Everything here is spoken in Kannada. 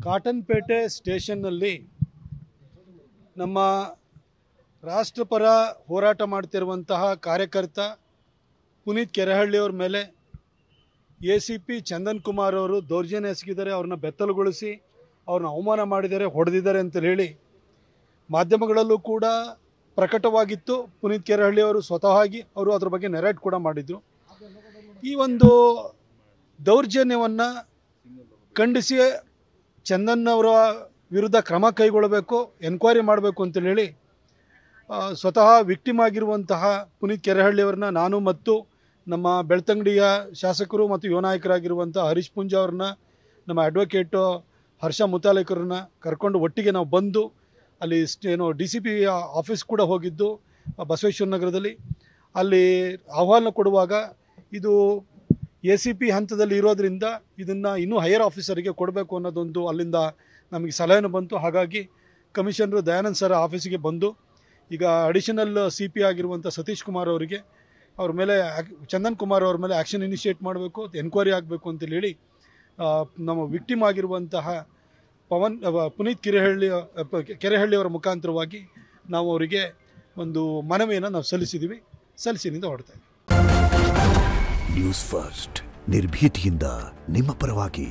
ಕಾಟನ್ಪೇಟೆ ಸ್ಟೇಷನ್ನಲ್ಲಿ ನಮ್ಮ ರಾಷ್ಟ್ರಪರ ಹೋರಾಟ ಮಾಡ್ತಿರುವಂತಹ ಕಾರ್ಯಕರ್ತ ಪುನೀತ್ ಕೆರೆಹಳ್ಳಿಯವರ ಮೇಲೆ ಎಸಿಪಿ ಚಂದನ್ ಕುಮಾರ್ ಅವರು ದೌರ್ಜನ್ಯ ಎಸಗಿದ್ದಾರೆ, ಅವ್ರನ್ನ ಬೆತ್ತಲುಗೊಳಿಸಿ ಅವ್ರನ್ನ ಅವಮಾನ ಮಾಡಿದ್ದಾರೆ, ಹೊಡೆದಿದ್ದಾರೆ ಅಂತ ಹೇಳಿ ಮಾಧ್ಯಮಗಳಲ್ಲೂ ಕೂಡ ಪ್ರಕಟವಾಗಿತ್ತು. ಪುನೀತ್ ಕೆರೆಹಳ್ಳಿಯವರು ಸ್ವತಃವಾಗಿ ಅವರು ಅದರ ಬಗ್ಗೆ ನೆರೇಟ್ ಕೂಡ ಮಾಡಿದ್ರು. ಈ ಒಂದು ದೌರ್ಜನ್ಯವನ್ನು ಖಂಡಿಸಿ ಚಂದನ್ ಅವರ ವಿರುದ್ಧ ಕ್ರಮ ಕೈಗೊಳ್ಳಬೇಕು, ಎನ್ಕ್ವೈರಿ ಮಾಡಬೇಕು ಅಂತ ಹೇಳಿ ಸ್ವತಃ ವಿಕ್ಟಿಮ್ ಆಗಿರುವಂತಹ ಪುನೀತ್ ಕೆರೆಹಳ್ಳಿಯವರನ್ನ ನಾನು ಮತ್ತು ನಮ್ಮ ಬೆಳ್ತಂಗಡಿಯ ಶಾಸಕರು ಮತ್ತು ಯುವ ನಾಯಕರಾಗಿರುವಂಥ ಹರೀಶ್ ಪುಂಜ ಅವ್ರನ್ನ, ನಮ್ಮ ಅಡ್ವೊಕೇಟು ಹರ್ಷ ಮುತಾಲಿಕರನ್ನ ಕರ್ಕೊಂಡು ಒಟ್ಟಿಗೆ ನಾವು ಬಂದು ಅಲ್ಲಿ DCP ಆಫೀಸ್ ಕೂಡ ಹೋಗಿದ್ದು ಬಸವೇಶ್ವರ ನಗರದಲ್ಲಿ. ಅಲ್ಲಿ ಆಹ್ವಾನ ಕೊಡುವಾಗ ಇದು ACP ಹಂತದಲ್ಲಿ ಇರೋದ್ರಿಂದ ಇದನ್ನು ಇನ್ನೂ ಹೈಯರ್ ಆಫೀಸರಿಗೆ ಕೊಡಬೇಕು ಅನ್ನೋದೊಂದು ಅಲ್ಲಿಂದ ನಮಗೆ ಸಲಹೆನೂ ಬಂತು. ಹಾಗಾಗಿ ಕಮಿಷನರು ದಯಾನಂದ್ ಸರ್ ಆಫೀಸಿಗೆ ಬಂದು ಈಗ ಅಡಿಷನಲ್ CP ಆಗಿರುವಂಥ ಸತೀಶ್ ಕುಮಾರ್ ಅವರಿಗೆ ಅವ್ರ ಮೇಲೆ ಚಂದನ್ ಕುಮಾರ್ ಅವ್ರ ಮೇಲೆ ಆ್ಯಕ್ಷನ್ ಇನಿಷಿಯೇಟ್ ಮಾಡಬೇಕು, ಎನ್ಕ್ವೈರಿ ಆಗಬೇಕು ಅಂತೇಳಿ ಹೇಳಿ ನಮ್ಮ ವಿಕ್ಟಿಮ್ ಆಗಿರುವಂತಹ ಪುನೀತ್ ಕೆರೆಹಳ್ಳಿಯವರ ಮುಖಾಂತರವಾಗಿ ನಾವು ಅವರಿಗೆ ಒಂದು ಮನವಿಯನ್ನು ನಾವು ಸಲ್ಲಿಸಿನಿಂದ ಹೊರಡ್ತಾ ಇದ್ದೀವಿ. ನ್ಯೂಸ್ ಫಸ್ಟ್ ನಿರ್ಭೀತಿಯಿಂದ ನಿಮ್ಮ ಪರವಾಗಿ.